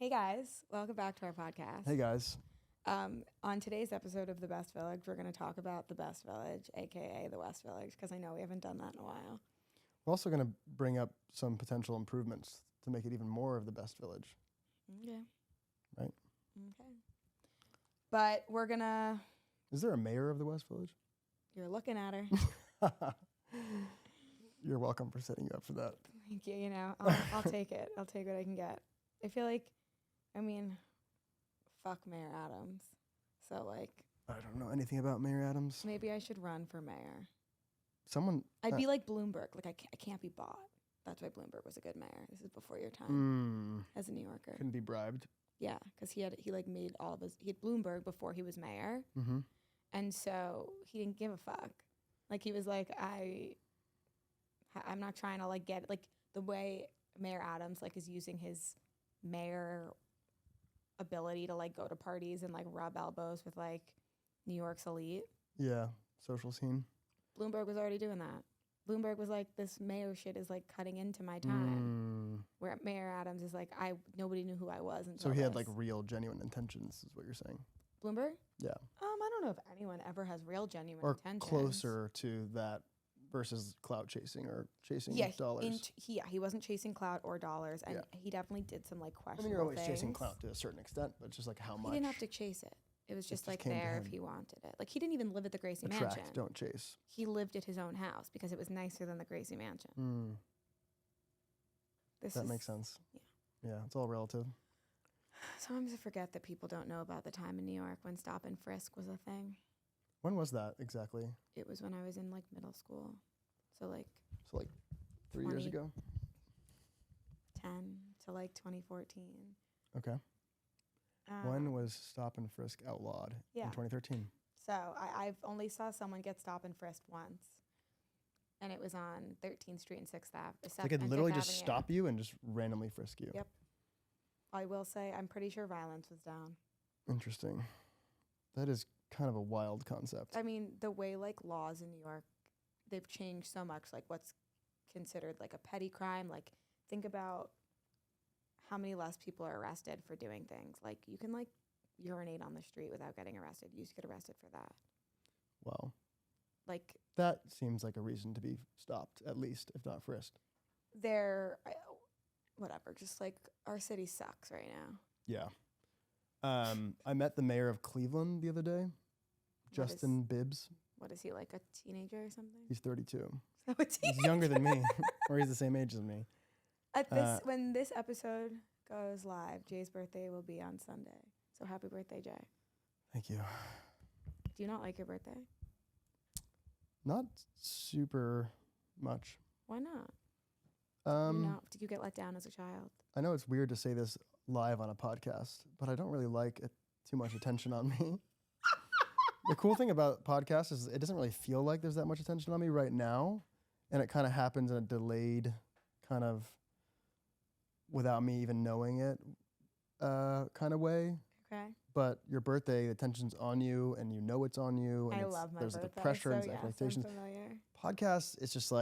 Hey guys, welcome back to our podcast. Hey guys. On today's episode of The Best Village, we're going to talk about the Best Village, aka the West Village, because I know we haven't done that in a while. We're also going to bring up some potential improvements to make it even more of the best village. Okay. Right? Okay. But we're going to... Is there a mayor of the West Village? You're looking at her. You're welcome for setting you up for that. Thank you. You know, I'll take it. I'll take what I can get. I feel like, fuck Mayor Adams. So, I don't know anything about Mayor Adams. maybe I should run for mayor. Someone... I'd be like Bloomberg. I can't be bought. That's why Bloomberg was a good mayor. This is before your time as a New Yorker. Couldn't be bribed. Yeah, because he made all of his... He had Bloomberg before he was mayor. Mm-hmm. And so he didn't give a fuck. He was like, I'm not trying to, get... the way Mayor Adams, is using his mayor ability to, go to parties and, rub elbows with, New York's elite. Yeah, social scene. Bloomberg was already doing that. Bloomberg was like, this mayor shit is, cutting into my time. Where Mayor Adams is nobody knew who I was until So he had, this. real, genuine intentions, is what you're saying. Bloomberg? Yeah. I don't know if anyone ever has real, genuine Or intentions. closer to that versus clout chasing or chasing dollars. He wasn't chasing clout or dollars, and he definitely did some questionable you're always things. chasing clout to a certain extent, but just how much. He didn't have to chase it. It was just just came to there him. if he wanted it. He didn't even live at the Gracie Attract, Mansion. don't chase. He lived at his own house because it was nicer than the Gracie Mansion. That makes sense. Yeah. Yeah, it's all relative. Sometimes I forget that people don't know about the time in New York when stop and frisk was a thing. When was that exactly? It was when I was in middle school. So So 3 years 20. ago? 10 to 2014. Okay. When was stop and frisk outlawed? Yeah. In 2013. So I've only saw someone get stop and frisked once. And it was on 13th Street and 6th Ave. They could literally just stop you and just randomly frisk you. Yep. I will say, I'm pretty sure violence was down. Interesting. That is kind of a wild concept. The way laws in New York, they've changed so much. What's considered a petty crime. Think about how many less people are arrested for doing things. You can urinate on the street without getting arrested. You used to get arrested for that. Wow. That seems like a reason to be stopped, at least, if not frisked. Whatever. Just our city sucks right now. Yeah. I met the mayor of Cleveland the other day, Justin Bibbs. What is he, a teenager or something? He's 32. So a teenager? He's younger than me, or he's the same age as me. When this episode goes live, Jay's birthday will be on Sunday. So happy birthday, Jay. Thank you. Do you not like your birthday? Not super much. Why not? Did you get let down as a child? I know it's weird to say this live on a podcast, but I don't really like too much attention on me. The cool thing about podcasts is it doesn't really feel like there's that much attention on me right now, and it kind of happens in a delayed kind of without me even knowing it kind of way. Okay. But your birthday, the attention's on you, and you know it's on you. And I love my there's birthday. the pressure and so the yes, expectations. I'm familiar. Podcasts, it's just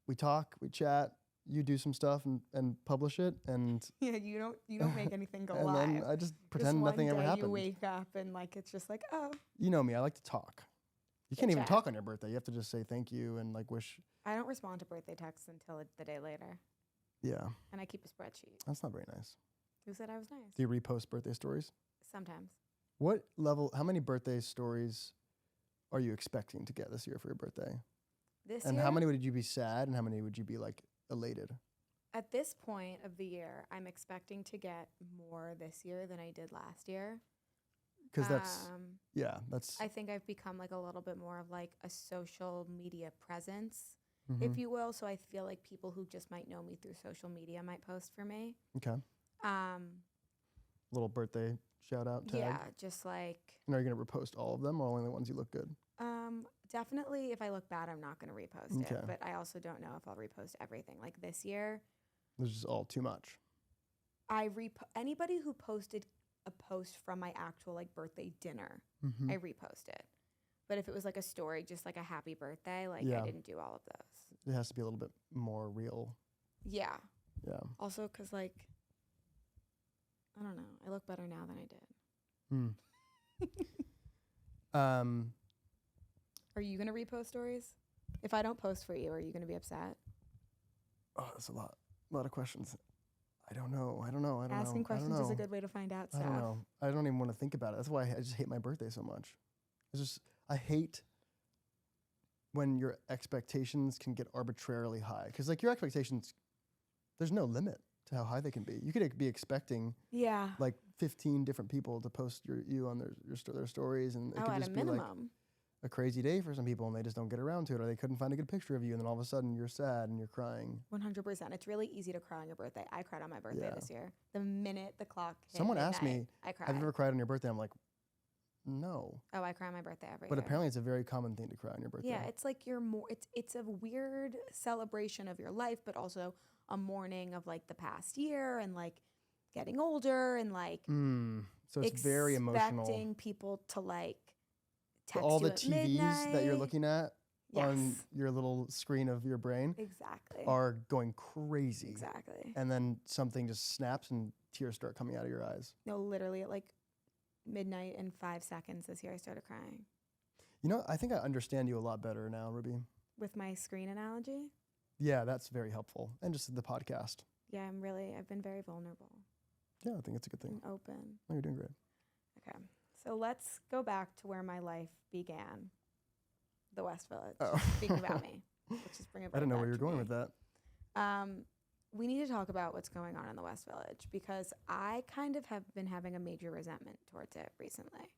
we talk, we chat, you do some stuff and publish it, and Yeah, you don't make anything go and live. then I just pretend nothing ever one day happened. you wake up and it's just oh. You know me, I like to talk. You can't even talk on your birthday. You have to just say thank you and wish. I don't respond to birthday texts until the day later. Yeah. And I keep a spreadsheet. That's not very nice. Who said I was nice? Do you repost birthday stories? Sometimes. How many birthday stories are you expecting to get this year for your birthday? This and year? how many would you be sad and how many would you be elated? At this point of the year, I'm expecting to get more this year than I did last year. Because that's... I think I've become a little bit more of a social media presence, Mm-hmm. if you will. So I feel like people who just might know me through social media might post for me. Okay. Little birthday shout out tag. Yeah, just And are you going to repost all of them or only the ones you look good? Definitely if I look bad, I'm not going to repost Okay. it. But I also don't know if I'll repost everything. This year, This is all too much. anybody who posted a post from my actual birthday dinner, Mm-hmm. I repost it. But if it was a story, just a happy birthday, I didn't do all of those. It has to be a little bit more real. Yeah. Yeah. Also, because I don't know. look better now than I did. Are you going to repost stories? If I don't post for you, are you going to be upset? Oh, that's a lot of questions. I don't know. Asking questions is a good way to find out stuff. I don't know. I don't even want to think about it. That's why I just hate my birthday so much. I hate when your expectations can get arbitrarily high. Because like your expectations, there's no limit to how high they can be. You could be expecting like 15 different people to post you on their stories, and it could just be like a crazy day for some people, and they just don't get around to it, or they couldn't find a good picture of you, and then all of a sudden you're sad and you're crying. 100%. It's really easy to cry on your birthday. I cried on my birthday this year. The minute the clock hit Someone midnight, asked me, I cried. have you ever cried on your birthday? I'm like, no. Oh, I cry on my birthday every year. But apparently it's a very common thing to cry on your birthday. Yeah, it's like it's a weird celebration of your life, but also a mourning of like the past year and like getting older and like so it's very emotional. Expecting people to like text all you the at TVs midnight. that you're looking at on your little screen of your brain are going crazy. Exactly. And then something just snaps and tears start coming out of your eyes. No, literally at like midnight and 5 seconds this year I started crying. You know, I think I understand you a lot better now, Ruby. With my screen analogy? Yeah, that's very helpful. And just the podcast. Yeah, I've been very vulnerable. Yeah, I think it's a good thing. And open. No, you're doing great. Okay. So let's go back to where my life began. The West Village. Oh. Speaking about me. Let's just bring it back. I didn't know where you you were going with that. We need to talk about what's going on in the West Village because I kind of have been having a major resentment towards it recently.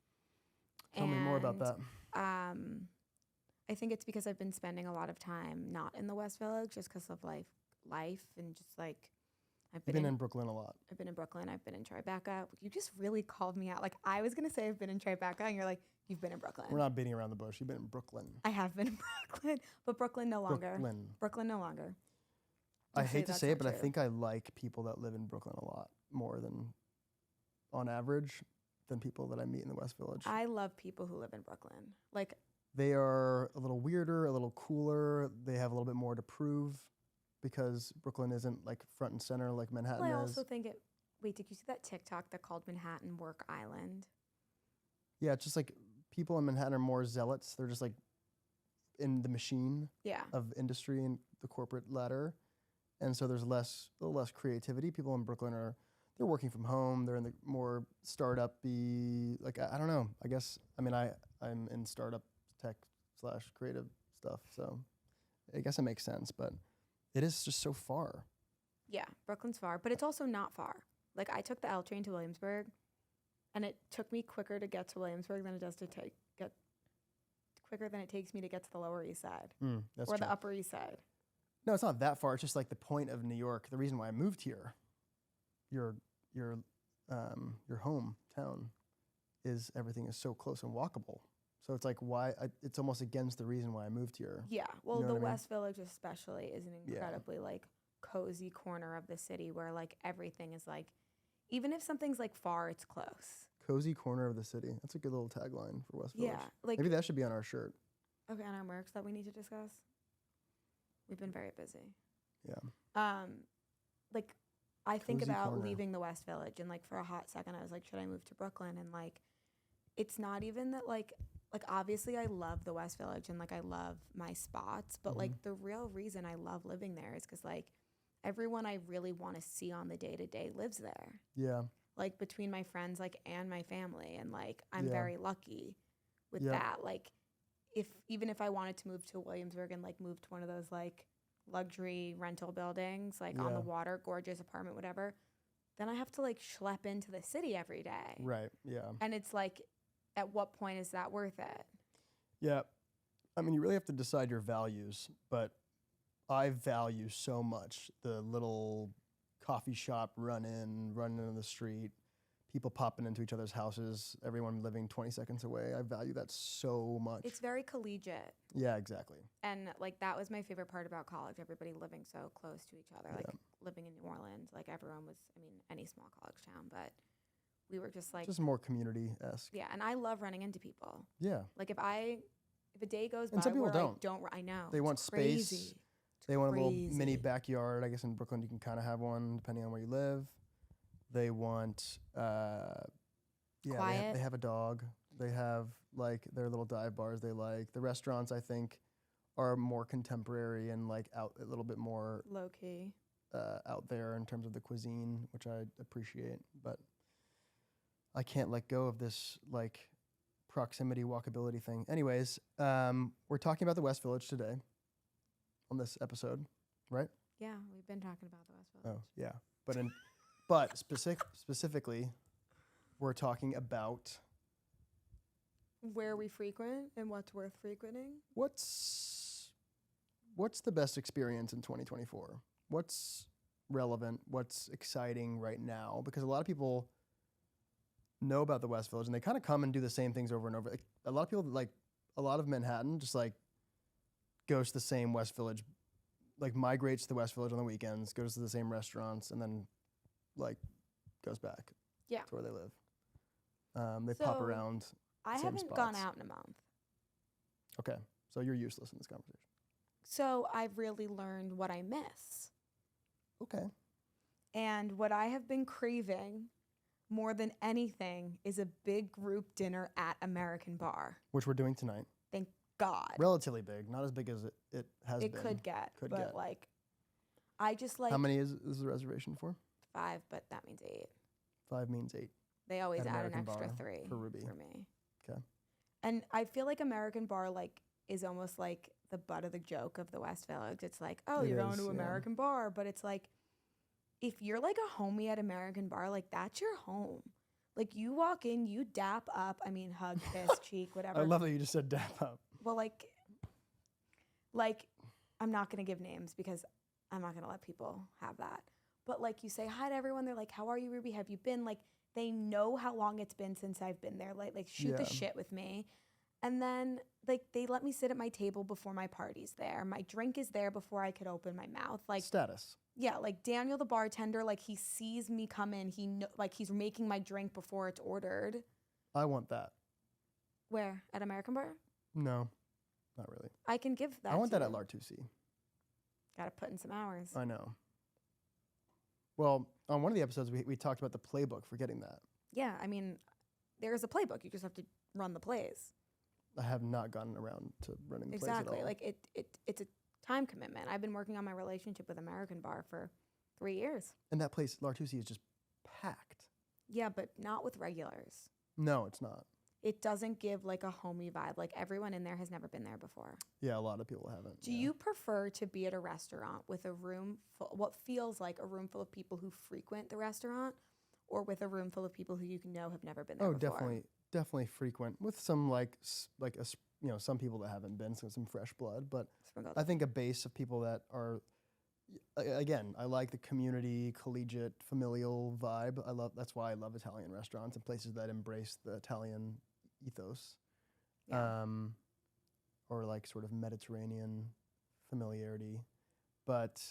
Tell me more about that. I think it's because I've been spending a lot of time not in the West Village just because of life and just like I've been in Brooklyn a lot. I've been in Brooklyn. I've been in Tribeca. You just really called me out. Like I was going to say I've been in Tribeca and you're like, you've been in Brooklyn. We're not beating around the bush. You've been in Brooklyn. I have been in Brooklyn, but Brooklyn no longer. Brooklyn no longer. I hate to say it, but I think I like people that live in Brooklyn a lot more than on average than people that I meet in the West Village. I love people who live in Brooklyn. Like they are a little weirder, a little cooler. They have a little bit more to prove because Brooklyn isn't like front and center like Manhattan is. I also think wait, did you see that TikTok that called Manhattan Work Island? Yeah, it's just like people in Manhattan are more zealots. They're just like in the machine of industry and the corporate ladder. And so there's a little less creativity. People in Brooklyn they're working from home. They're in the more startup-y, like, I don't know. I guess, I'm in startup tech / creative stuff. So I guess it makes sense, but it is just so far. Yeah, Brooklyn's far, but it's also not far. Like I took the L train to Williamsburg and it took me quicker to get to Williamsburg than it does to get quicker than it takes me to get to the Lower East Side or the Upper East Side. No, it's not that far. It's just like the point of New York. The reason why I moved here, your hometown, is everything is so close and walkable. So it's like it's almost against the reason why I moved here. Yeah, well, you know the what I mean? West Village especially is an incredibly like cozy corner of the city where like everything is like, even if something's like far, it's close. Cozy corner of the city. That's a good little tagline for West Village. Yeah, like maybe that should be on our shirt. Okay, on our merch that we need to discuss. We've been very busy. Yeah. Like I think Cozy about corner. leaving the West Village and like for a hot second I was like, should I move to Brooklyn? And like it's not even that like obviously I love the West Village and like I love my spots, but like the real reason I love living there is because like everyone I really want to see on the day-to-day lives there. Yeah. Like between my friends like and my family, and like I'm very lucky with that. Like even if I wanted to move to Williamsburg and like move to one of those like luxury rental buildings like on the water, gorgeous apartment, whatever, then I have to like schlep into the city every day. Right. Yeah. And it's like, at what point is that worth it? Yeah. I mean, you really have to decide your values, but I value so much the little coffee shop running into the street, people popping into each other's houses, everyone living 20 seconds away. I value that so much. It's very collegiate. Yeah, exactly. And like that was my favorite part about college, everybody living so close to each other. Like living in New Orleans, like everyone was, any small college town, but we were just like... Just more community-esque. Yeah, and I love running into people. Yeah. Like if a day goes and by some people where I know. They want crazy. Space. They want a little mini backyard. I guess in Brooklyn you can kind of have one depending on where you live. They want, Quiet. they have a dog. They have like their little dive bars they like. The restaurants, I think, are more contemporary and like out a little bit more Low key. out there in terms of the cuisine, which I appreciate. But I can't let go of this like proximity walkability thing. Anyways, we're talking about the West Village today on this episode, right? Yeah, we've been talking about the West Village. Oh, yeah. But specifically, we're talking about Where we frequent and what's worth frequenting. what's the best experience in 2024? What's relevant? What's exciting right now? Because a lot of people know about the West Village and they kind of come and do the same things over and over. Like, a lot of people, like a lot of Manhattan, just like goes to the same West Village, like migrates to the West Village on the weekends, goes to the same restaurants, and then like goes back. Yeah. To where they live. They pop So, around. I Same haven't gone spots. out in a month. Okay, so you're useless in this conversation. So I've really learned what I miss. Okay. And what I have been craving more than anything is a big group dinner at American Bar. Which we're doing tonight. Thank God. Relatively big, not as big as it has been. It could get. Could but get. like, I just like How many is the reservation for? 5, but that means 8. 5 means 8 They always At add American an extra Bar 3 for Ruby. for me. Okay. And I feel like American Bar like is almost like the butt of the joke of the West Village. It's like, oh, It you're going is, to yeah. American Bar, but it's like, if you're like a homie at American Bar, like that's your home. Like you walk in, you dap up. I mean, hug, kiss, cheek, whatever. I love that you just said dap up. Well, like I'm not gonna give names because I'm not gonna let people have that. But like you say hi to everyone. They're like, how are you, Ruby? Have you been? Like they know how long it's been since I've been there. Like shoot the Yeah. shit with me. And then like they let me sit at my table before my party's there. My drink is there before I could open my mouth. Like Status. yeah, like Daniel the bartender, like he sees me come in. Like he's making my drink before it's ordered. I want that. Where? At American Bar? No, not really. I can give that. I want to that at you. L'Artusi. Gotta put in some hours. I know. Well, on one of the episodes, we talked about the playbook for getting that. Yeah, I mean, there's a playbook. You just have to run the plays. I have not gotten around to running the plays at Exactly. all. Like it's a time commitment. I've been working on my relationship with American Bar for 3 years. And that place, L'Artusi, is just packed. Yeah, but not with regulars. No, it's not. It doesn't give like a homey vibe. Like everyone in there has never been there before. Yeah, a lot of people haven't. Do you prefer to be at a restaurant with a room full, what feels like a room full of people who frequent the restaurant, or with a room full of people who you know have never been there before? Definitely frequent with some some people that haven't been, so some fresh blood. But Sprinkled. I think a base of people that are, again, I like the community, collegiate, familial vibe. That's why I love Italian restaurants and places that embrace the Italian ethos, Yeah. or like sort of Mediterranean familiarity. But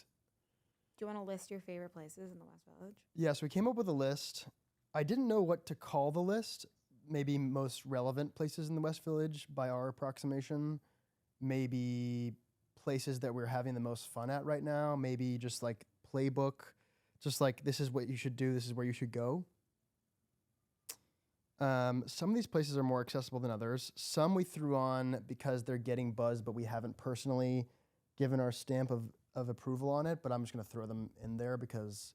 Do you want to list your favorite places in the West Village? yeah, so we came up with a list. I didn't know what to call the list. Maybe most relevant places in the West Village by our approximation. Maybe places that we're having the most fun at right now. Maybe just like playbook. Just like, this is what you should do. This is where you should go. Some of these places are more accessible than others. Some we threw on because they're getting buzz, but we haven't personally given our stamp of approval on it. But I'm just going to throw them in there because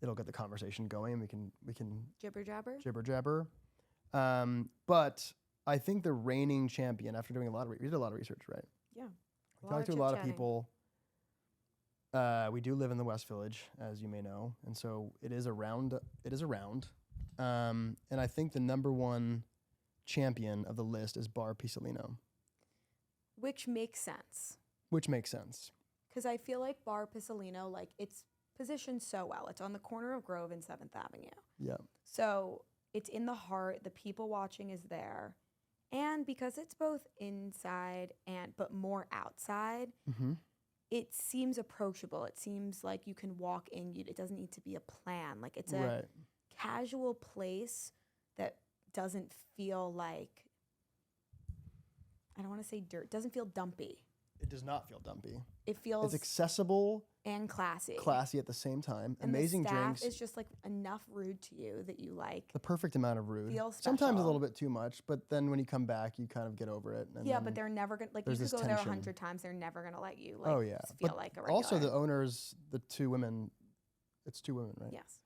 it'll get the conversation going. We can Jibber jabber? jibber jabber. But I think the reigning champion, after doing we did a lot of research, right? Yeah. We talked to a lot of people. We do live in the West Village, as you may know, and so it is around. And I think the number one champion of the list is Bar Pisellino, Which makes sense. which makes sense. Because I feel like Bar Pisellino, like it's positioned so well. It's on the corner of Grove and 7th Avenue. Yeah. So it's in the heart. The people watching is there. And because it's both inside but more outside, Mm-hmm. it seems approachable. It seems like you can walk in. It doesn't need to be a plan. Like it's a Right. casual place that doesn't feel like, I don't want to say dirt, doesn't feel dumpy. It does not feel dumpy. It feels It's accessible. And classy. classy at the same time. And Amazing the staff drinks. is just like enough rude to you that you like. The perfect amount of rude. Feel Sometimes a special. little bit too much, but then when you come back, you kind of get over it. And Yeah, then but they're never gonna like. You there's could this go there tension. 100 times. They're never gonna let you like oh yeah, feel but like a regular. also the owners, the two women. It's two women, right? Yes.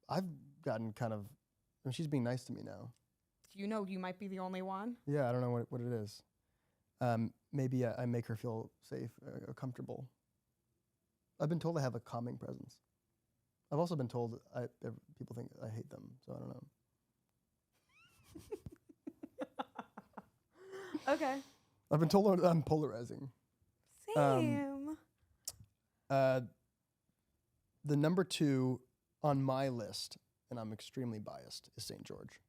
I've gotten kind of. I mean, she's being nice to me now. You know, you might be the only one. Yeah, I don't know what it is. Maybe I make her feel safe, comfortable. I've been told I have a calming presence. I've also been told people think I hate them, so I don't know. Okay. I've been told I'm polarizing. Same. The number 2 on my list, and I'm extremely biased, is St. George.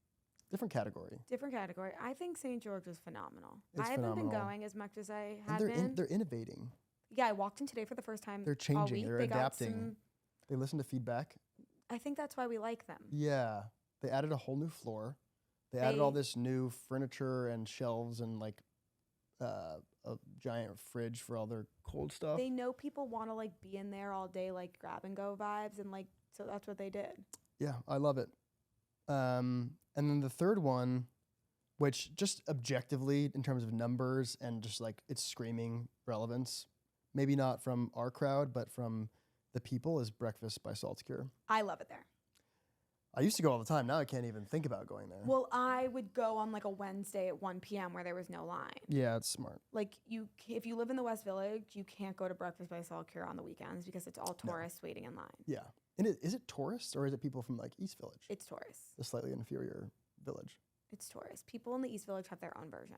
Different category. Different category. I think St. George is phenomenal. It's I haven't been phenomenal. going as much as I And had been. they're innovating. Yeah, I walked in today for the first time. They're all changing. week. They're They got adapting. They listen to feedback. I think that's why we like them. Yeah. They added a whole new floor. They added all They- this new furniture and shelves and like a giant fridge for all their cold stuff. They know people want to like be in there all day, like grab and go vibes, and like so that's what they did. Yeah, I love it. And then the third one, which just objectively in terms of numbers and just like it's screaming relevance, maybe not from our crowd, but from the people, is Breakfast by Salt Cure. I love it there. I used to go all the time. Now I can't even think about going there. Well, I would go on like a Wednesday at 1 p.m. where there was no line. Yeah, it's smart. Like if you live in the West Village, you can't go to Breakfast by Salt Cure on the weekends because it's all tourists waiting in line. Yeah. And is it tourists or is it people from like East Village? It's tourists. The slightly inferior village. It's tourists. People in the East Village have their own version.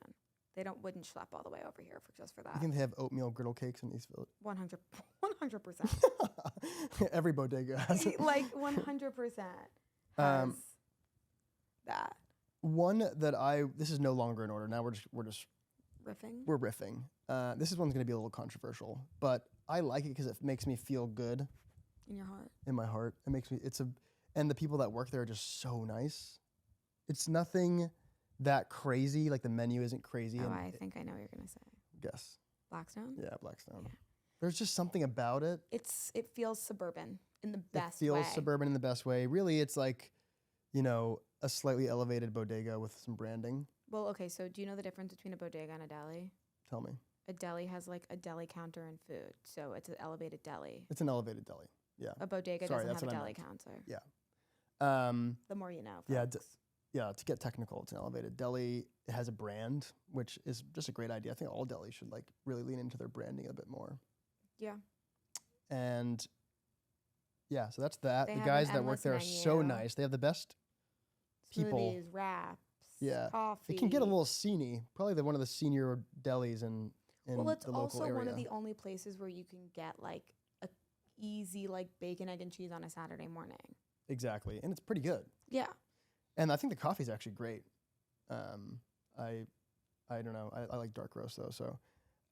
They wouldn't schlep all the way over here just for You that. think they have oatmeal griddle cakes in East Village? 100%. Every bodega has it. Like 100% has that. One that this is no longer in order. Now we're Riffing. riffing. This one's going to be a little controversial, but I like it because it makes me feel good In your heart. in my heart. It makes me, and the people that work there are just so nice. It's nothing that crazy. Like the menu isn't crazy. Oh, and I think I know what you're going to say. Guess. Blackstone? Yeah, Blackstone. Yeah. There's just something about it. It feels suburban in the best It feels way. suburban in the best way. Really, it's like, a slightly elevated bodega with some branding. Well, okay, so do you know the difference between a bodega and a deli? Tell me. A deli has like a deli counter and food, so it's an elevated deli. It's an elevated deli. Yeah. A bodega Sorry, doesn't that's have a what I deli meant. counter. Yeah. The more you know. Yeah, folks. Yeah, to get technical, it's an elevated deli. It has a brand, which is just a great idea. I think all delis should like really lean into their branding a bit more. Yeah. And yeah, so that's that. They The have guys an that work endless there are so menu. nice. They have the best people. Smoothies, wraps, Yeah. coffee. It can get a little sceney. Probably one of the senior delis in Well, it's the local also area. one of the only places where you can get like a easy like bacon, egg, and cheese on a Saturday morning. Exactly, and it's pretty good. Yeah. And I think the coffee's actually great. I don't know. I like dark roast though. So,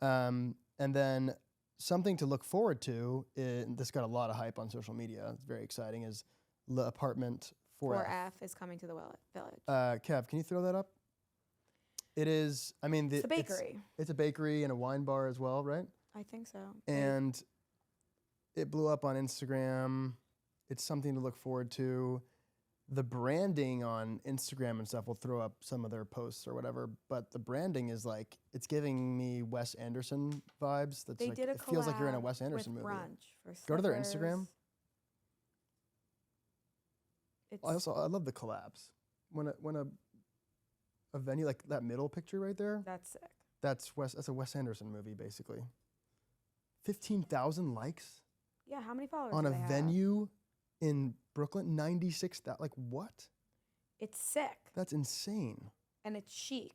and then something to look forward to. This got a lot of hype on social media. It's very exciting. Is Le Apartment 4F. 4F is coming to the village. Kev, can you throw that up? It is. I mean, It's a bakery. It's a bakery and a wine bar as well, right? I think so. And it blew up on Instagram. It's something to look forward to. The branding on Instagram and stuff, will throw up some of their posts or whatever, but the branding is like, it's giving me Wes Anderson vibes. They like, did a it feels like you're in a collab Wes Anderson with movie. brunch for Go to their Slippers. Instagram. It's I love the collabs. When a venue, like that middle picture right there, that's sick. that's a Wes Anderson movie, basically. 15,000 likes Yeah, how many followers on do a they have? venue in Brooklyn, 96,000. Like, what? It's sick That's insane. and it's chic.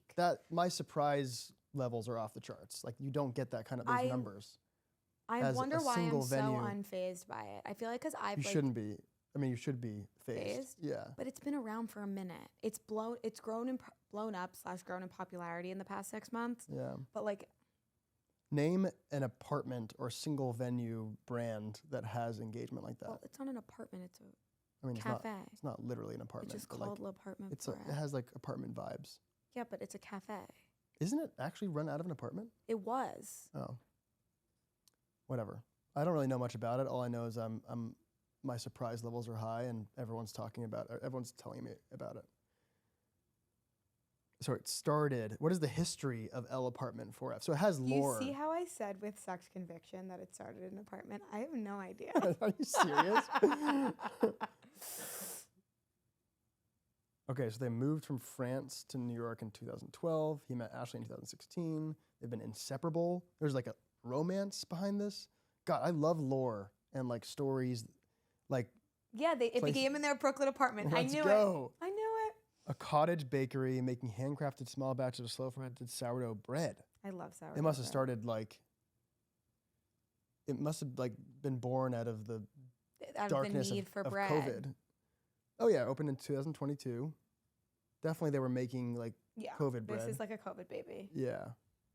My surprise levels are off the charts. Like, you don't get that kind of those numbers. I as wonder a why I'm single so venue. unfazed by it. I feel like because I've You like, shouldn't be. I mean, you should be phased. Phased? Yeah. but it's been around for a minute. It's grown up / grown in popularity in the past 6 months. Yeah. But like, Name an apartment or single venue brand that has engagement like that. well, it's not an apartment. It's a I mean, cafe. it's not literally an It's apartment. just but called like, L'Apartment it 4F. has like apartment vibes. Yeah, but it's a cafe. Isn't it actually run out of an apartment? It was. Oh. Whatever. I don't really know much about it. All I know is my surprise levels are high, and everyone's talking about it. Everyone's telling me about it. So it started. What is the history of L Apartment 4F? So it has lore. You see how I said with such conviction that it started in an apartment? I have no idea. Are you serious? Okay, so they moved from France to New York in 2012. He met Ashley in 2016. They've been inseparable. There's like a romance behind this. God, I love lore and like stories, like Yeah, it began in their Brooklyn apartment. Let's I knew go. it. I knew it. A cottage bakery making handcrafted small batches of slow fermented sourdough bread. I love sourdough. It must have bread. started like. It must have like been born out of the darkness the need for of bread. COVID. Oh yeah, opened in 2022. Definitely, they were making like COVID bread. This is like a COVID baby. Yeah.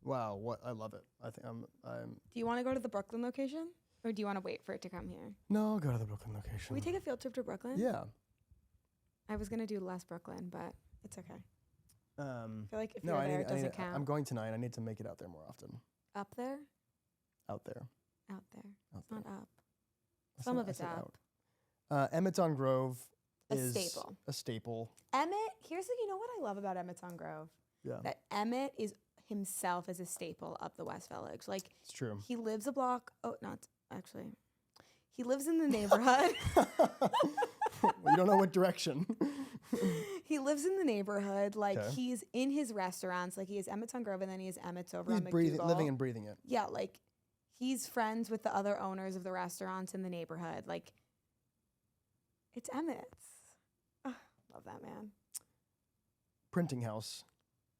Wow. What I love it. I think I'm. Do you want to go to the Brooklyn location, or do you want to wait for it to come here? No, I'll go to the Brooklyn location. Should we take a field trip to Brooklyn? Yeah. I was gonna do less Brooklyn, but it's okay. I feel like if no, you're there, it doesn't count. I'm going tonight. I need to make it out there more often. Up there? Out there. Out there. Out It's there. not up. Some of it's up. Emmett's on Grove is staple. a staple. Emmett, you know what I love about Emmett's on Grove? Yeah. That Emmett is himself as a staple of the West Village. Like, It's true. he lives a block. Oh, not actually. He lives in the neighborhood. You don't know what direction. He lives in the neighborhood. Like, Okay. he's in his restaurants. Like, he has Emmett's on Grove, and then he has Emmett's over He's on breathing, McDougal. living and breathing it. Yeah, like, he's friends with the other owners of the restaurants in the neighborhood. Like, it's Emmett's. Ugh, love that man. Printing house.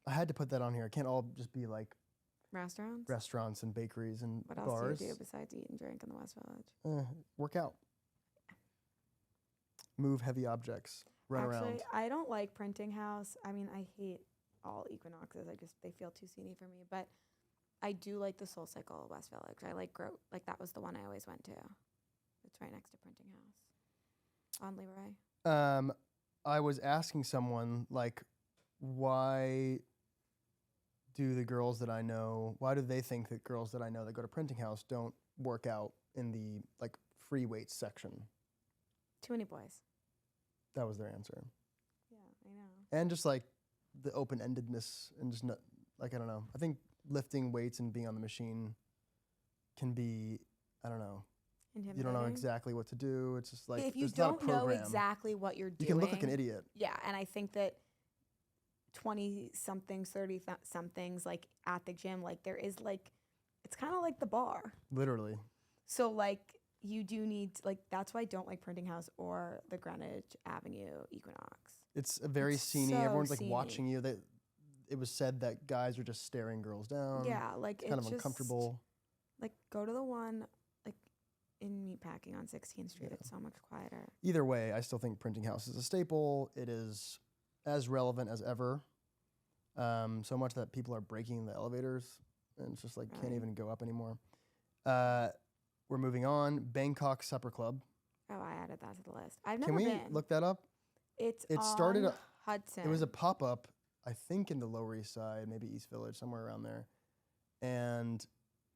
I had to put that on here. It can't all just be like Restaurants? restaurants and bakeries and What else bars. do you do besides eat and drink in the West Village? Work out. Move heavy objects. Run Actually, around. I don't like Printing House. I mean, I hate all Equinoxes. They feel too sceney for me. But I do like the Soul Cycle West Village. I like that was the one I always went to. It's right next to Printing House on Leroy. I was asking someone like, why do the girls that I know? Why do they think that girls that I know that go to Printing House don't work out in the like free weights section? Too many boys. That was their answer. Yeah, I know. And just like the open-endedness and just not, like, I don't know. I think lifting weights and being on the machine can be, I don't know. You don't know exactly what to do. It's just like, if you there's not a don't know program. exactly what you're doing, You can look like an idiot. Yeah, and I think that 20-somethings, 30-somethings, like at the gym, like there is like, it's kind of like the bar. Literally. So like you do need, like, that's why I don't like Printing House or the Greenwich Avenue Equinox. It's a very It's sceney. so Everyone's like sceney. watching you. It was said that guys are just staring girls down. Yeah, like It's kind of just, uncomfortable. Like go to the one like in Meatpacking on 16th Street. Yeah. It's so much quieter. Either way, I still think Printing House is a staple. It is as relevant as ever. So much that people are breaking the elevators and it's just like can't Right. even go up anymore. We're moving on. Bangkok Supper Club. Oh, I added that to the list. I've Can never we been. look that up? It's it on started a- Hudson. It was a pop-up, I think in the Lower East Side, maybe East Village, somewhere around there. And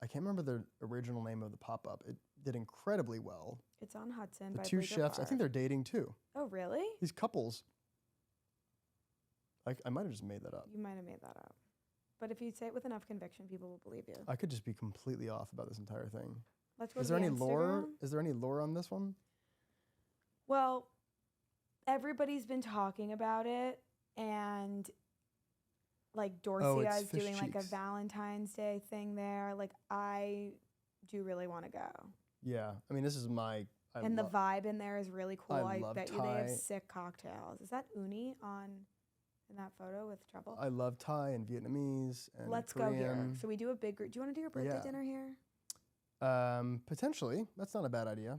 I can't remember the original name of the pop-up. It did incredibly well. It's on Hudson. The by two Bleecker chefs, I Park. think they're dating too. Oh, really? These couples. I might have just made that up. You might have made that up. But if you say it with enough conviction, people will believe you. I could just be completely off about this entire thing. Let's go Is to there the any lore? Instagram. Is there any lore on this one? Well, everybody's been talking about it, and like Dorcia it's is Fish doing like a Cheeks. Valentine's Day thing there. Like I do really want to go. Yeah. I mean, this is my... And the vibe in there is really cool. I I love bet you they have Thai. sick cocktails. Is that uni in that photo with Trouble? I love Thai and Vietnamese and Let's go here. Korean. So we do a big group. Do you want to do your birthday Yeah. dinner here? Potentially. That's not a bad idea.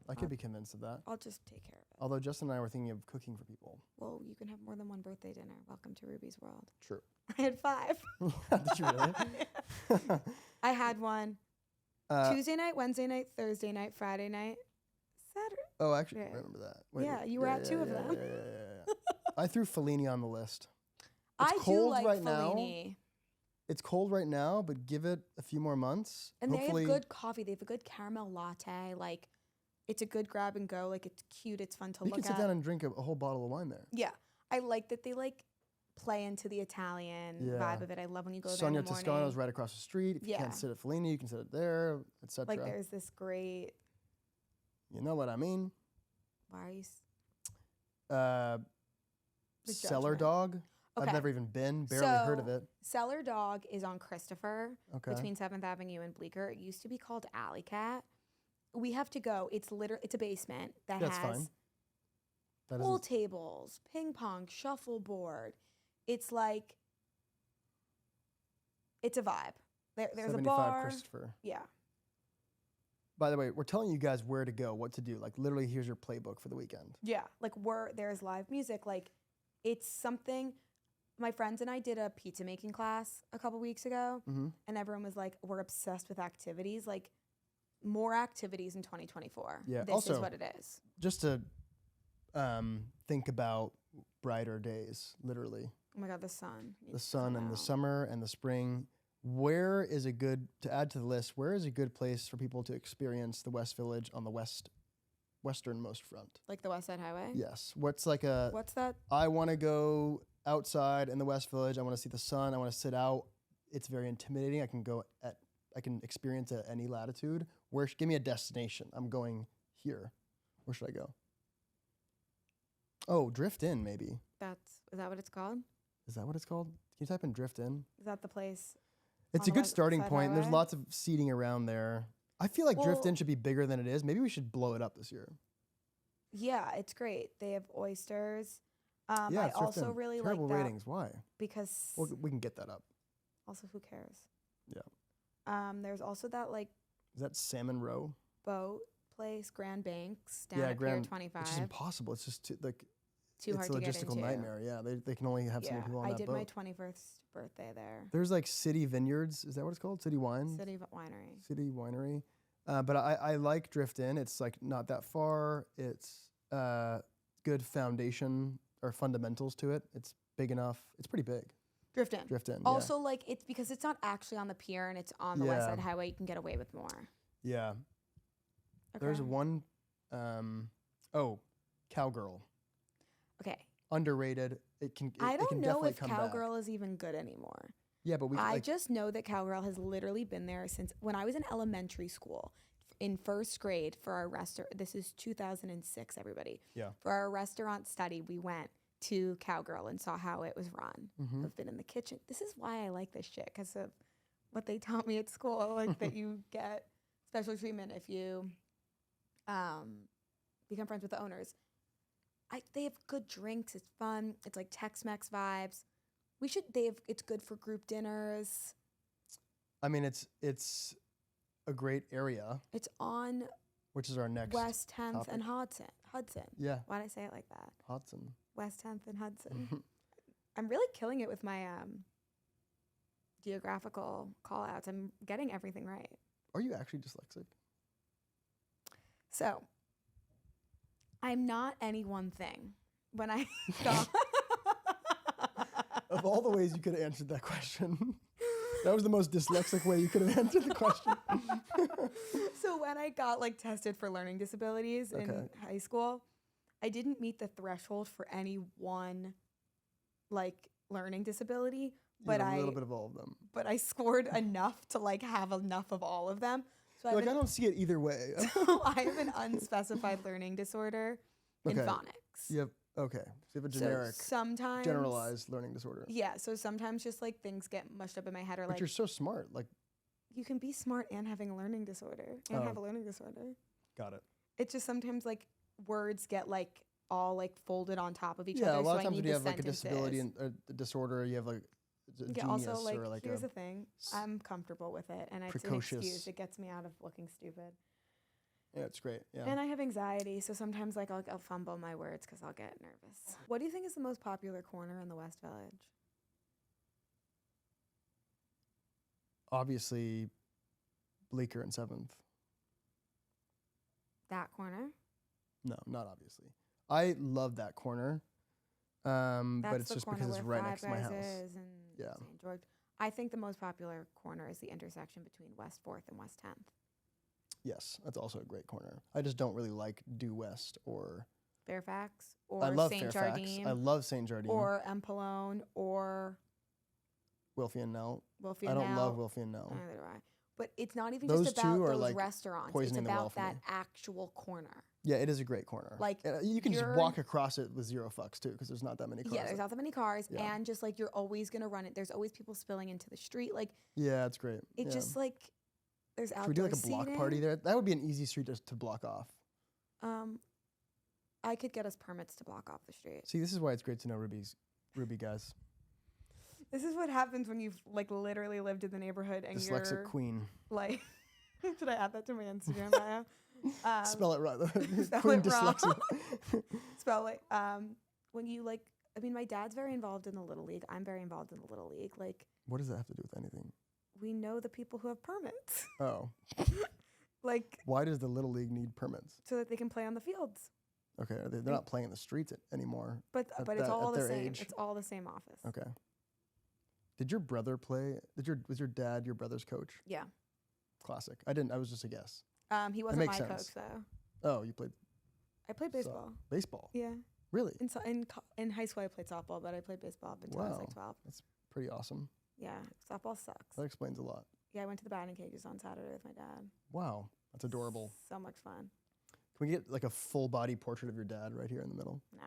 I could be convinced of that. I'll just take care of it. Although Justin and I were thinking of cooking for people. Well, you can have more than one birthday dinner. Welcome to Ruby's world. True. I had 5. Did you really? I had one Uh, Tuesday night, Wednesday night, Thursday night, Friday night, Saturday. Oh, actually, Yeah. I remember that. Yeah, you were at 2 of them. Yeah. I threw Fellini on the list. It's I cold do like right now. Fellini. it's cold right now, but give it a few more months. And Hopefully, they have good coffee. They have a good caramel latte. Like, it's a good grab and go. Like, it's cute. It's fun to you look can sit at. down and drink a whole bottle of wine there. Yeah. I like that they, like, play into the Italian vibe of it. I love when you go there in Sonia the morning. Toscano's right across the street. If you Yeah. can't sit at Fellini, you can sit it there, etc. Like, there's this great... You know what I mean? Why are you... The Cellar judgment. Dog. Okay. I've never even been, barely heard of it. Cellar Dog is on Christopher Okay. between 7th Avenue and Bleecker. It used to be called Alley Cat. We have to go. It's a basement that That's has fine. That pool isn't- tables, ping pong, shuffleboard. It's like, it's a vibe. There's a 75 bar. Christopher. Yeah. By the way, we're telling you guys where to go, what to do. Like literally, here's your playbook for the weekend. Yeah. Like there's live music. Like it's something. My friends and I did a pizza making class a couple weeks ago, Mm-hmm. and everyone was like, we're obsessed with activities. Like more activities in 2024. Yeah, This also- is what it is. Just to think about brighter days, literally. Oh my God, the sun. The needs to sun come and the out. summer and the spring. Where is a good, to add to the list, where is a good place for people to experience the West Village on the westernmost front? Like the West Side Highway? Yes. What's like a, What's that? I want to go outside in the West Village. I want to see the sun. I want to sit out. It's very intimidating. I can experience at any latitude. Give me a destination. I'm going here. Where should I go? Oh, Drift In, maybe. Is that what it's called? Is that what it's called? Can you type in Drift In? Is that the place? It's On a the good starting Side point. There's Highway? lots of seating around there. I feel like Drift In Well- should be bigger than it is. Maybe we should blow it up this year. Yeah, it's great. They have oysters. Yeah, I it's Drift also In. really Terrible like that ratings. Why? because Well, we can get that up. also who cares? Yeah. There's also that like Is that Salmon Row? boat place, Grand Banks down Yeah, at Grand- Pier 25. Which is impossible. It's just Too it's hard a to get logistical into. nightmare. Yeah, they can only have so many people on I that did boat. my 21st birthday there. There's like City Vineyards. Is that what it's called? City Wine? City Winery. City Winery. But I like Drift In. It's like not that far. It's good foundation or fundamentals to it. It's big enough. It's pretty big. Drift in. Drift In. Also, like it's because it's not actually on the pier and it's on the West Yeah. Side Highway. You can get away with more. Yeah. Okay. There's one. Cowgirl. Okay. Underrated. It can. I it don't can know definitely if come Cowgirl is even good anymore. back. Yeah, but we. I Like, just know that Cowgirl has literally been there since when I was in elementary school. In first grade for our restaurant, this is 2006, everybody. Yeah. For our restaurant study, we went to Cowgirl and saw how it was run. Mhm. I've been in the kitchen. This is why I like this shit, because of what they taught me at school, like that you get special treatment if you become friends with the owners. They have good drinks. It's fun. It's like Tex-Mex vibes. It's good for group dinners. I mean, it's a great area, It's on which is our next. West 10th and topic. Hudson. Yeah, Why did I say it like that? Hudson. West 10th and Hudson. I'm really killing it with my geographical call outs. I'm getting everything right. Are you actually dyslexic? So, I'm not any one thing. When I got Of all the ways you could have answered that question, that was the most dyslexic way you could have answered the question. So when I got like tested for learning disabilities in Okay. high school, I didn't meet the threshold for any one like learning disability, You but had a little bit of all of them. but I scored enough to like have enough of all of them. So I You're like, have I don't see it either way. so I have an unspecified learning disorder in Okay. phonics. You have okay. So you have a generic, So sometimes generalized learning disorder. Yeah, so sometimes just like things get mushed up in my head, or But like you're so smart. Like, you can be smart and having a learning disorder and Oh. have a learning disorder. got it. It's just sometimes like words get like all like folded on top of each Yeah, other. a lot so of times I need when you the have like a disability sentences. and a disorder, you have like a Yeah, genius also like, or like here's a the thing, I'm comfortable with it, and it's an precocious- excuse. It gets me out of looking stupid. yeah, it's great. Yeah. And I have anxiety, so sometimes like I'll fumble my words because I'll get nervous. What do you think is the most popular corner in the West Village? Obviously, Bleecker and 7th. That corner? No, not obviously. I love that corner, but That's it's the just corner because it's where right Five next to my Guys house. is and Yeah. St. George. I think the most popular corner is the intersection between West 4th and West 10th. Yes, that's also a great corner. I just don't really like Due West or Fairfax or I love St. Fairfax. Jardine I love St. Jardine. or Empalone or Wilfie and Nell. Wilfie I and don't Nell. love Wilfie and Nell. Neither do I. But it's not even Those just two about are, those like, restaurants. It's poisoning the well about for me. that actual corner. Yeah, it is a great corner. Like, you can just you're- walk across it with zero fucks too, because there's not that many cars. Yeah, there's not that many cars, Yeah. and just like you're always gonna run it. There's always people spilling into the street. Like Yeah, it's great. it Yeah. just like there's Should outdoor we do like a block seating. party there? That would be an easy street to block off. I could get us permits to block off the street. See, this is why it's great to know Ruby guys. This is what happens when you've like literally lived in the neighborhood and Dyslexic you're queen. like, should I add that to my Instagram bio? Spell it right. Spell Queen it wrong. dyslexia. Spell it. When you like, I mean, my dad's very involved in the Little League. I'm very involved in the Little League. Like, What does that have to do with anything? we know the people who have permits, Oh. like, Why does the Little League need permits? so that they can play on the fields. Okay, they're not playing in the streets anymore. But At but it's that- all at the their same. age. It's all the same office. Okay. Did your brother play? Was your dad your brother's coach? Yeah. Classic. I didn't. I was just a guess. He wasn't makes my sense. coach though. Oh, you played I played baseball. baseball. Yeah. Really? In high school I played softball, but I played baseball up until I was like Wow. 12. Pretty awesome. Yeah. Softball sucks. That explains a lot. Yeah, I went to the batting cages on Saturday with my dad. Wow, that's adorable. So much fun. Can we get like a full body portrait of your dad right here in the middle? No.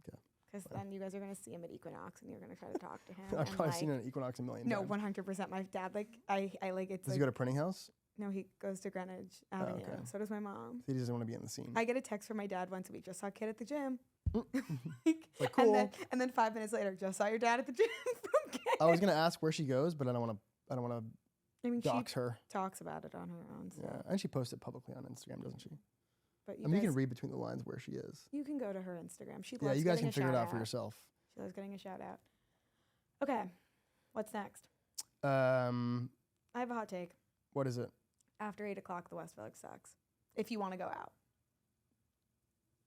Okay. Because then you guys are gonna see him at Equinox and you're gonna try to talk to him. I've and, probably like, seen it at Equinox a million No, times. 100%. My dad, like, I like it's Does like, he go to Printing House? no, he goes to Greenwich Avenue. okay. So does my mom. He doesn't want to be in the scene. I get a text from my dad once a week. Just saw a kid at the gym. Like, cool. And then 5 minutes later, just saw your dad at the gym. From Kent. I was gonna ask where she goes, but I don't want to I mean, dox her. she talks about it on her own. So. Yeah, and she posts it publicly on Instagram, doesn't she? But I mean, you can read between the lines where she is. You can go to her Instagram. She loves Yeah, you guys getting can a figure it shout out for yourself. She loves getting a shout out. Okay, what's next? I I have a hot take. What is it? After 8 o'clock, the West Village sucks. If you want to go out.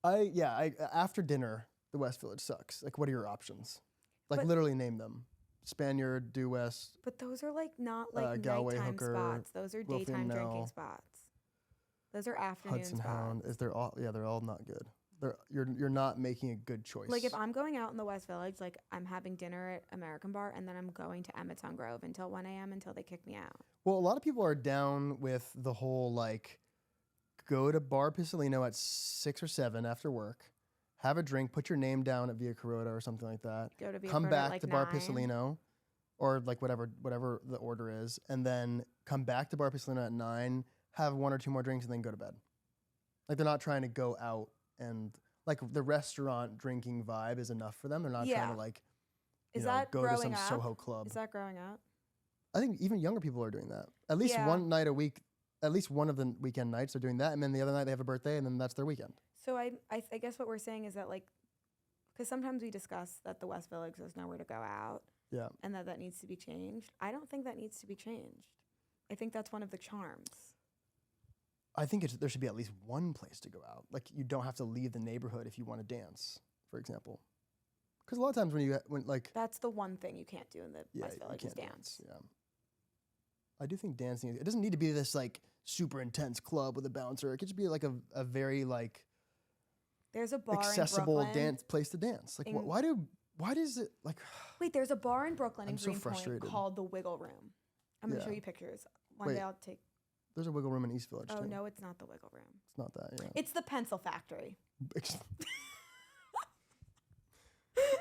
After dinner, the West Village sucks. Like, what are your options? Like, But- literally name them. Spaniard, Due West. But those are like not like Galway nighttime Hooker, spots. Those are Wilfie daytime drinking Nell, spots. Those are afternoon Hudson spots. Hound. They're all not good. You're not making a good choice. Like if I'm going out in the West Village, like I'm having dinner at American Bar and then I'm going to Emmett's on Grove until 1 a.m. until they kick me out. Well, a lot of people are down with the whole like go to Bar Pisellino at 6 or 7 after work, have a drink, put your name down at Via Carota or something like that. Go to Via Come Carota at, back like, to Bar 9. Pisellino, or like whatever the order is, and then come back to Bar Pisellino at 9, have 1 or 2 more drinks, and then go to bed. Like they're not trying to go out and like the restaurant drinking vibe is enough for them. They're not trying to like Is that go to growing some up? Soho club. Is that growing up? I think even younger people are doing that. At least Yeah. one night a week, at least one of the weekend nights they're doing that, and then the other night they have a birthday, and then that's their weekend. So I guess what we're saying is that like, because sometimes we discuss that the West Village there's nowhere to go out. Yeah. And that needs to be changed. I don't think that needs to be changed. I think that's one of the charms. I think there should be at least one place to go out. Like you don't have to leave the neighborhood if you want to dance, for example. Because a lot of times when That's the one thing you can't do in the yeah, West you Village is can't dance. Yeah. I do think dancing. It doesn't need to be this like super intense club with a bouncer. It could just be like a very like There's a bar accessible in Brooklyn. dance place to dance. Like in- why does it like? Wait, there's a bar in Brooklyn in I'm so Greenpoint frustrated. called the Wiggle Room. I'm gonna Yeah. show you pictures. One Wait. day I'll take. There's a wiggle room in East Village Oh too. no, it's not the Wiggle Room. It's not that. Yeah. It's the Pencil Factory.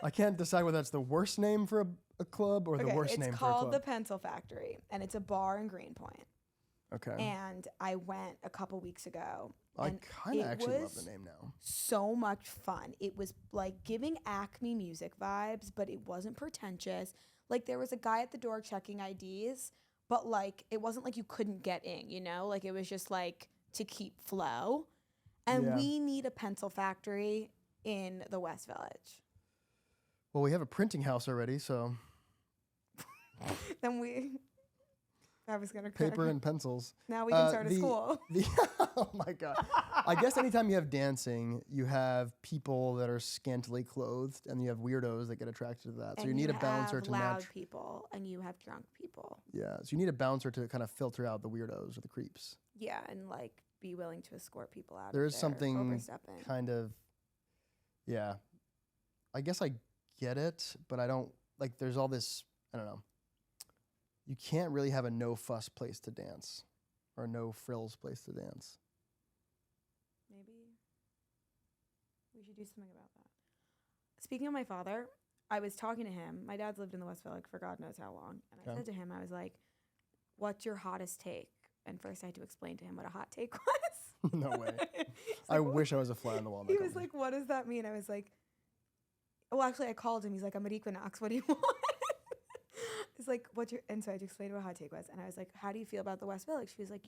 I can't decide whether that's the worst name for a club or the worst name it's for a called the club. Pencil Factory, and it's a bar in Greenpoint. Okay. And I went a couple weeks ago. I and kind of it actually love was the name now. So much fun. It was like giving Acme music vibes, but it wasn't pretentious. Like there was a guy at the door checking IDs, but like it wasn't like you couldn't get in, you know? Like it was just like to keep flow. And Yeah. we need a Pencil Factory in the West Village. Well, we have a printing house already, so Then I was gonna paper and pencils. now we can start a the- school. Oh my god. I guess anytime you have dancing, you have people that are scantily clothed, and you have weirdos that get attracted to that. So And you need a bouncer have to loud match. people, and you have drunk people. Yeah, so you need a bouncer to kind of filter out the weirdos or the creeps. Yeah, and like be willing to escort people out. There if is they're something overstepping. kind of, yeah. I guess I get it, but I don't like. There's all this. I don't know. You can't really have a no fuss place to dance, or a no frills place to dance. Maybe we should do something about that. Speaking of my father, I was talking to him. My dad's lived in the West Village for God knows how long. And I Okay. said to him, I was like, what's your hottest take? And first I had to explain to him what a hot take was. No way. He's I like, wish I was a fly on the wall. In that He was company. like, what does that mean? I was like, well, actually, I called him. He's like, I'm at Equinox. What do you want? He's like, what's your, and so I just explained what a hot take was. And I was like, how do you feel about the West Village? He was like,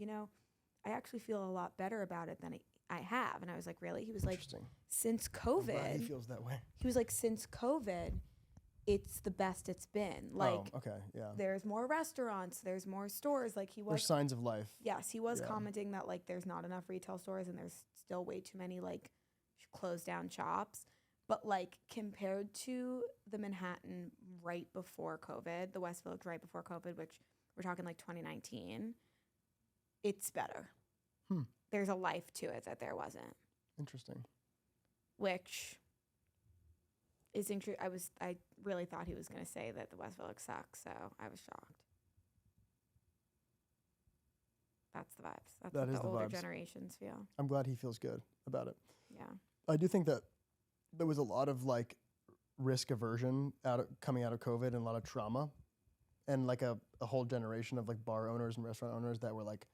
I actually feel a lot better about it than I have. And I was like, really? He was like, Interesting. since I'm glad COVID, he feels that way. he was like, since COVID, it's the best it's been. Like, oh, okay, yeah. there's more restaurants, there's more stores. Like, he was, There's signs of life. yes, he was Yeah. commenting that, like, there's not enough retail stores and there's still way too many, like, closed down shops. But, like, compared to the Manhattan right before COVID, the West Village right before COVID, which we're talking like 2019, it's better. There's a life to it that there wasn't. Interesting. Which is I really thought he was going to say that the West Village sucks, so I was shocked. That's the vibes. That's That what is the the older vibes. generations feel. I'm glad he feels good about it. Yeah. I do think that there was a lot of like risk aversion coming out of COVID and a lot of trauma, and like a whole generation of like bar owners and restaurant owners that were like,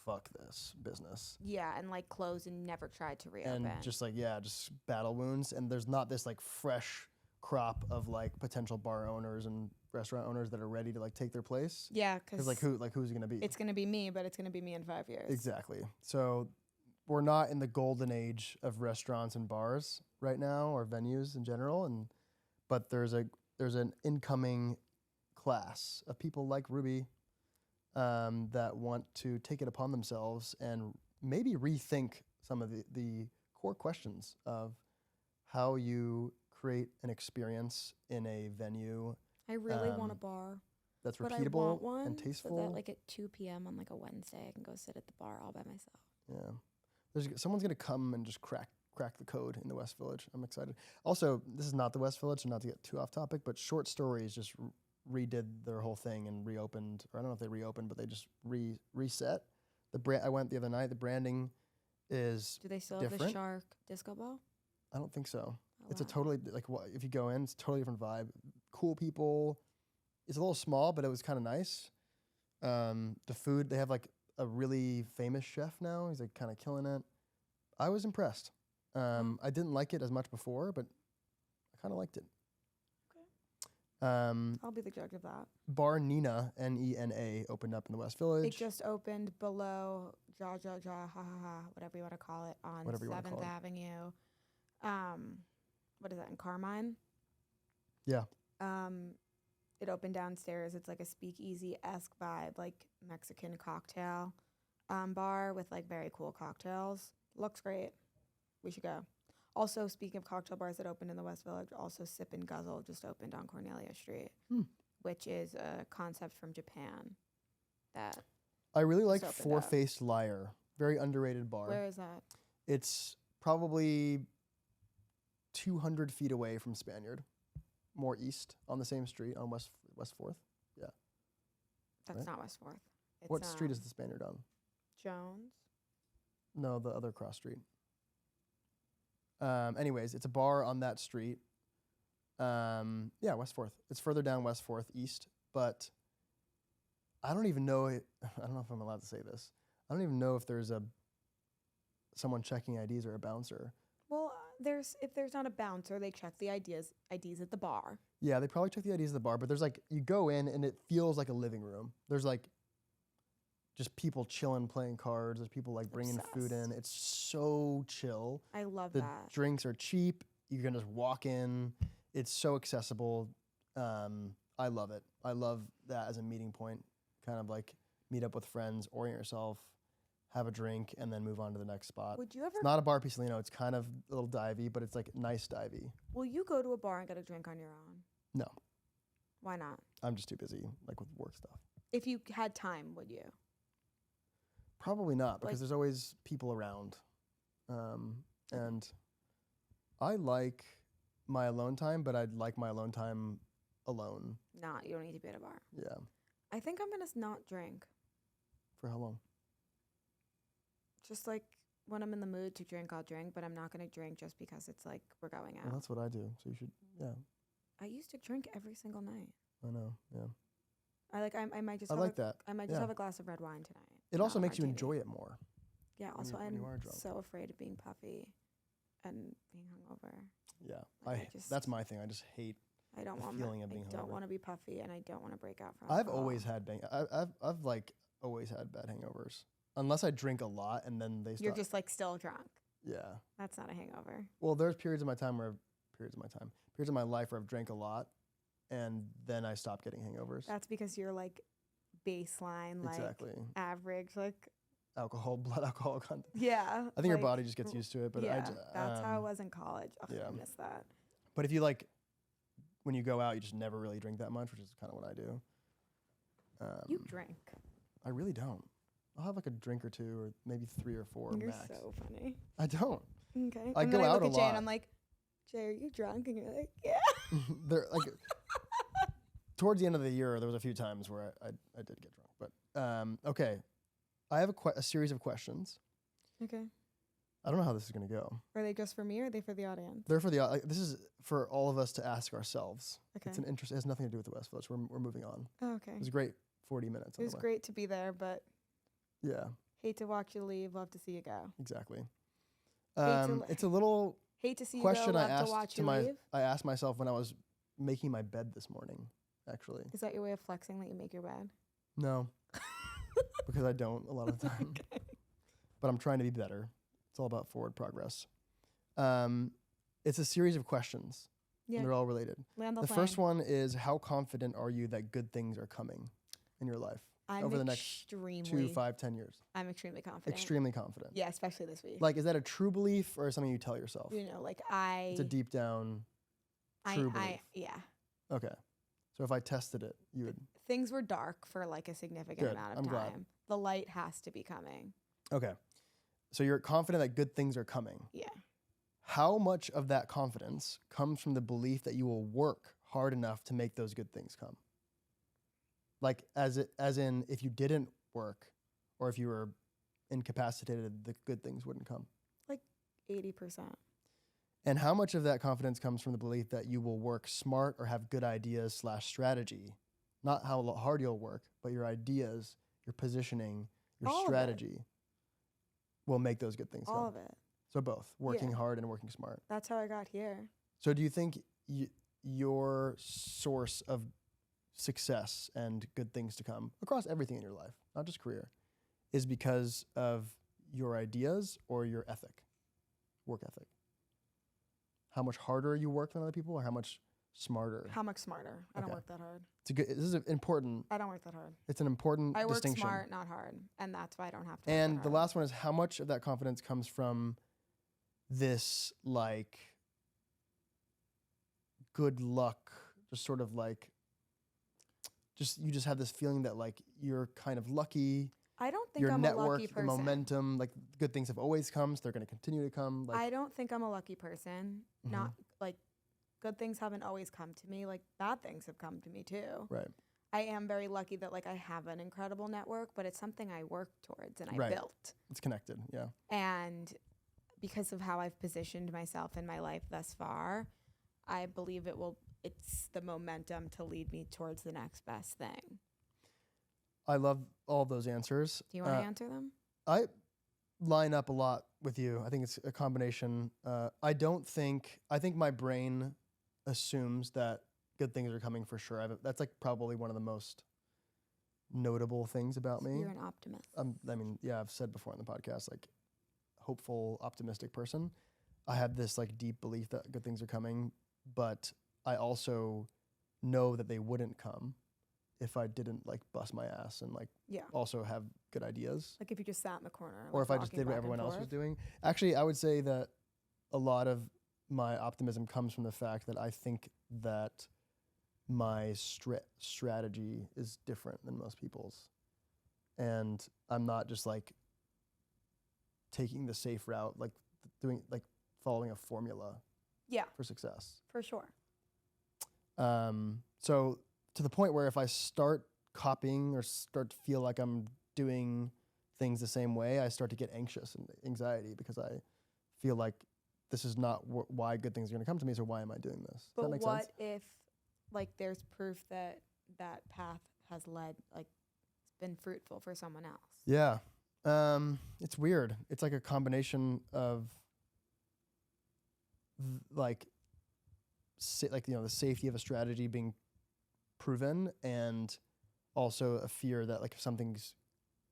fuck this business. Yeah, and like closed and never tried to reopen. And just like, yeah, just battle wounds. And there's not this like fresh crop of like potential bar owners and restaurant owners that are ready to like take their place. yeah, Because because who's it gonna be? it's going to be me, but it's going to be me in 5 years. Exactly. So we're not in the golden age of restaurants and bars right now, or venues in general, but there's an incoming class of people like Ruby that want to take it upon themselves and maybe rethink some of the core questions of how you create an experience in a venue I really want a bar, that's but I repeatable want one and so tasteful. that like at 2 p.m. on like a Wednesday, I can go sit at the bar all by myself. Yeah. Someone's going to come and just crack the code in the West Village. I'm excited. Also, this is not the West Village, so not to get too off topic, but Short Stories just redid their whole thing and reopened, or I don't know if they reopened, but they just reset. I went the other night. The branding is Do they still have the different. shark disco ball? I don't think so. Oh, It's a wow. totally, like, if you go in, it's a totally different vibe. Cool people. It's a little small, but it was kind of nice. The food, they have like a really famous chef now. He's like kind of killing it. I was impressed. I didn't like it as much before, but I kind of liked it. I'll be the judge of that. Bar Nina, Nena, opened up in the West Village. It just opened below Ja Ja Ja Ha Ha Ha, whatever you want to call it, on Whatever you wanna 7th call it. Avenue. What is that, in Carmine? Yeah. It opened downstairs. It's like a speakeasy-esque vibe, like Mexican cocktail bar with like very cool cocktails. Looks great. We should go. Also, speaking of cocktail bars that opened in the West Village, also Sip and Guzzle just opened on Cornelia Street, which is a concept from Japan. That I really like opened up. Four Faced Liar. Very underrated bar. Where is that? It's probably 200 feet away from Spaniard, more east on the same street on West 4th. Yeah. That's Right? not West Fourth. It's, What street is the Spaniard on? Jones? No, the other cross street. Anyways, it's a bar on that street. Yeah, West 4th. It's further down West 4th east, but I don't even know I don't know if I'm allowed to say this. I don't even know if there's someone checking IDs or a bouncer. Well, if there's not a bouncer, they check the IDs at the bar. Yeah, they probably check the IDs at the bar, but there's like, you go in and it feels like a living room. There's like just people chilling, playing cards. There's people like bringing food in. Obsessed. It's so chill. I love The that. drinks are cheap. You can just walk in. It's so accessible. I love it. I love that as a meeting point. Kind of like meet up with friends, orient yourself, have a drink, and then move on to the next spot. Would you ever? It's not a bar Pisellino. It's kind of a little divey, but it's like nice divey. Will you go to a bar and get a drink on your own? No, Why not? I'm just too busy, like with work stuff. If you had time, would you? Probably not, because Like- there's always people around. And I like my alone time, but I'd like my alone time alone. Not. You don't need to be at a bar. Yeah. I think I'm gonna not drink. For how long? Just like when I'm in the mood to drink, I'll drink, but I'm not gonna drink just because it's like we're going out. Well, that's what I do. So you should, yeah, I used to drink every single night. I know. Yeah. I might just I have like that. I might just Yeah. have a glass of red wine tonight. It not also a makes you martini. enjoy it more. Yeah, when also you are I'm drunk. so afraid of being puffy and being hungover. Yeah. Like, I just- That's my thing. I just hate. I don't The want feeling of I being don't hungover. want to be puffy and I don't want to break out from I've alcohol. always had I've like always had bad hangovers. Unless I drink a lot and then they stop. You're just like still drunk. Yeah. That's not a hangover. Well, there's periods of my life where I've drank a lot, and then I stop getting hangovers. That's because you're like baseline, like Exactly. average, like Blood alcohol content. yeah. I think your like, body just gets used to it. But yeah, I that's how it was in college. Ugh, yeah. I miss that. But if you like, when you go out, you just never really drink that much, which is kind of what I do. You drink. I really don't. I'll have like a drink or two, or maybe 3 or 4 You're max. so funny. I don't. Okay. I and go then I out look a at Jay and lot. I'm like, Jay, are you drunk? And you're like, yeah. They're like towards the end of the year, there was a few times where I did get drunk. But okay, I have a series of questions. Okay. I don't know how this is gonna go. Are they just for me or are they for the audience? They're for the this is for all of us to ask ourselves. Okay. It's an interest. It has nothing to do with the West Village. We're moving on. Oh, okay. It was a great 40 minutes. It was great to be there, but Yeah, hate to watch you leave. Love to see you go. exactly. to It's a little Hate to see you question go. I Love to watch asked to you my leave. I asked myself when I was making my bed this morning. Actually, Is that your way of flexing that you make your bed? no, because I don't a lot of the time. Okay. But I'm trying to be better. It's all about forward progress. It's a series of questions. Yeah. And they're all related. Land The first one is, how confident are you that good things are coming in your life I'm over the next extremely, 2, 5, 10 years? I'm extremely confident. Extremely confident. Yeah, especially this week. Like, is that a true belief or something you tell yourself? You know, like It's a deep down true belief. yeah. Okay. So if I tested it, you would. Things were dark for like a significant Good. amount of I'm time. glad. The light has to be coming. Okay. So you're confident that good things are coming. Yeah. How much of that confidence comes from the belief that you will work hard enough to make those good things come? Like, as in, if you didn't work, or if you were incapacitated, the good things wouldn't come. 80%. And how much of that confidence comes from the belief that you will work smart or have good ideas / strategy? Not how hard you'll work, but your ideas, your positioning, your All of it. strategy will make those good things All come. of it. So both, working Yeah. hard and working smart. That's how I got here. So do you think your source of success and good things to come across everything in your life, not just career, is because of your ideas or your ethic, work ethic? How much harder you work than other people, or how much smarter? How much smarter? I don't Okay. work that hard. This is an important. I don't work that hard. It's an important I work distinction. smart, not hard. And that's why I don't have to work And that the hard. last one is, how much of that confidence comes from this, like, good luck, just sort of like, you just have this feeling that, like, you're kind of lucky. I don't think Your I'm a lucky network, the person. momentum, like, good things have always come, so they're going to continue to come. Like, I don't think I'm a lucky person. Mhm. Not like good things haven't always come to me. Like bad things have come to me too. right. I am very lucky that like I have an incredible network, but it's something I work towards and I Right. built. It's connected. Yeah. And because of how I've positioned myself in my life thus far, I believe it's the momentum to lead me towards the next best thing. I love all those answers. Do you want to answer them? I line up a lot with you. I think it's a combination. I think my brain assumes that good things are coming for sure. That's like probably one of the most notable things about me. You're an optimist. I've said before on the podcast, like, hopeful, optimistic person. I have this like deep belief that good things are coming, but I also know that they wouldn't come if I didn't like bust my ass and like Yeah. also have good ideas. Like if you just sat in the corner. And, Or like, if I just walking did what back and everyone else was forth. doing. Actually, I would say that a lot of my optimism comes from the fact that I think that my strategy is different than most people's. And I'm not just like taking the safe route, like following a formula Yeah, for success. for sure. So to the point where if I start copying or start to feel like I'm doing things the same way, I start to get anxious and anxiety because I feel like this is not why good things are going to come to me. So why am I doing this? Does But that make what sense? if, like, there's proof that that path has led, like, it's been fruitful for someone else? Yeah. It's weird. It's like a combination of like the safety of a strategy being proven and also a fear that like if something's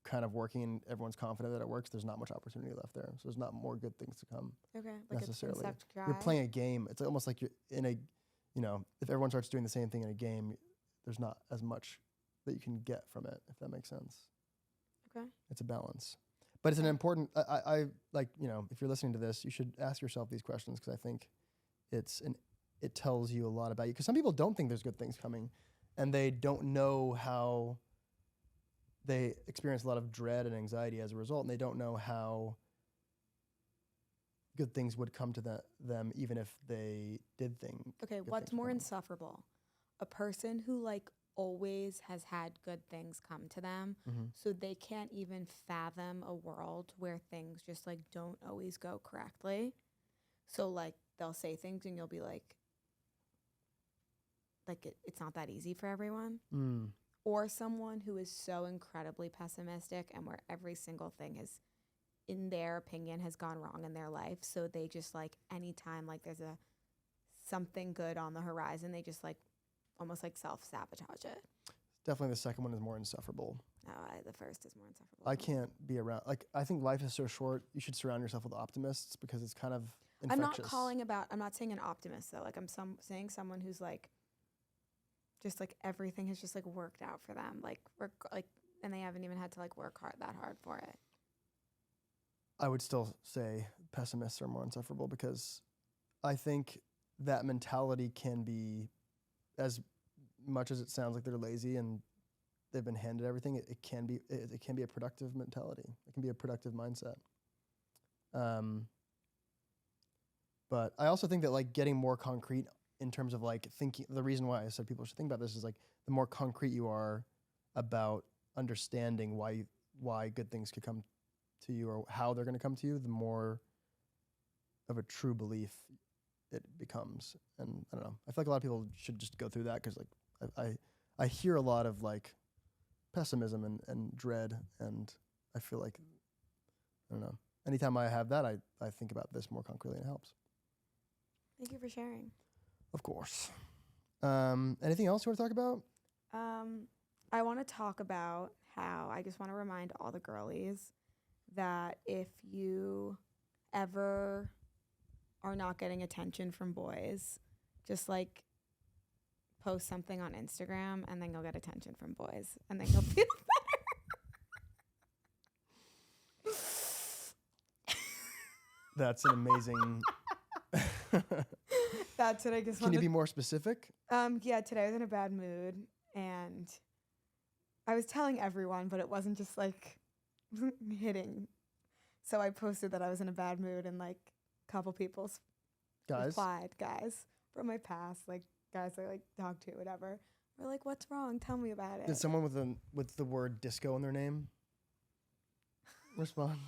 kind of working and everyone's confident that it works, there's not much opportunity left there. So there's not more good things to come. Okay, like necessarily. it's been sucked dry. You're playing a game. It's almost like you're in a, if everyone starts doing the same thing in a game, there's not as much that you can get from it, if that makes sense. Okay. It's a balance. But it's an important, I like, if you're listening to this, you should ask yourself these questions because I think it tells you a lot about you. Because some people don't think there's good things coming and they don't know how they experience a lot of dread and anxiety as a result, and they don't know how good things would come to them even if they did things. Okay, good what's things more come. insufferable? A person who like always has had good things come to them, so they can't even fathom a world where things just like don't always go correctly. So like they'll say things and you'll be like it's not that easy for everyone. Or someone who is so incredibly pessimistic and where every single thing has, in their opinion, has gone wrong in their life. So they just like anytime like there's something good on the horizon, they just like almost like self-sabotage it. Definitely the second one is more insufferable. No, the first is more insufferable. I can't be around, like, I think life is so short, you should surround yourself with optimists because it's kind of infectious. I'm not saying an optimist though. Like I'm saying someone who's like, just like everything has just like worked out for them. Like and they haven't even had to like work that hard for it. I would still say pessimists are more insufferable because I think that mentality can be, as much as it sounds like they're lazy and they've been handed everything, it can be a productive mentality. It can be a productive mindset. But I also think that like getting more concrete in terms of like thinking, the reason why I said people should think about this is like the more concrete you are about understanding why good things could come to you or how they're going to come to you, the more of a true belief it becomes. And I don't know, I feel like a lot of people should just go through that because like I hear a lot of like pessimism and dread, and I feel like, I don't know, anytime I have that, I think about this more concretely and it helps. Thank you for sharing. Of course. Anything else you want to talk about? I want to talk about how I just want to remind all the girlies that if you ever are not getting attention from boys, just like post something on Instagram and then you'll get attention from boys and then you'll feel better. That's an amazing. That's what I just Can wanted. you be more specific? Yeah, today I was in a bad mood and I was telling everyone, but it wasn't just like hitting. So I posted that I was in a bad mood and like a couple people replied, guys from my past, like guys I like talked to, whatever. We're like, what's wrong? Tell me about it. Did someone with the word disco in their name respond?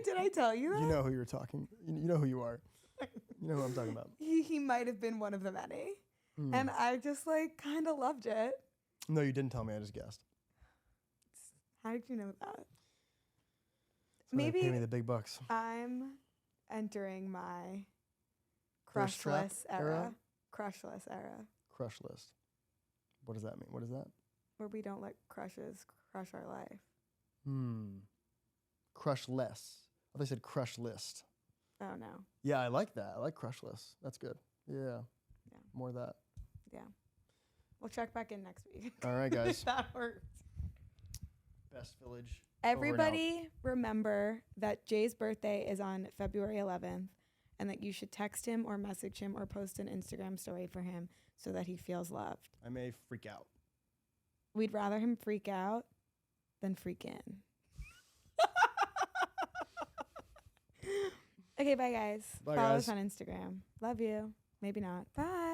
Did I tell you that? You know who you're talking. You know who you are. You know who I'm talking about. He might have been one of the many. And I just like kind of loved it. No, you didn't tell me. I just guessed. How did you know that? Maybe pay me the big bucks. I'm entering my Thirst trap crushless era. Crushless era. Crush list. What does that mean? What is that? Where we don't let crushes crush our life. Crush less. I thought they said crush list. Oh, no. Yeah, I like that. I like crush list. That's good. Yeah. Yeah. More of that. Yeah. We'll check back in next week. All right, guys. That works. Best village. Everybody remember that Jay's birthday is on February 11th and that you should text him or message him or post an Instagram story for him so that he feels loved. I may freak out. We'd rather him freak out than freak in. Okay, bye guys. Bye, Follow guys. us on Instagram. Love you. Maybe not. Bye.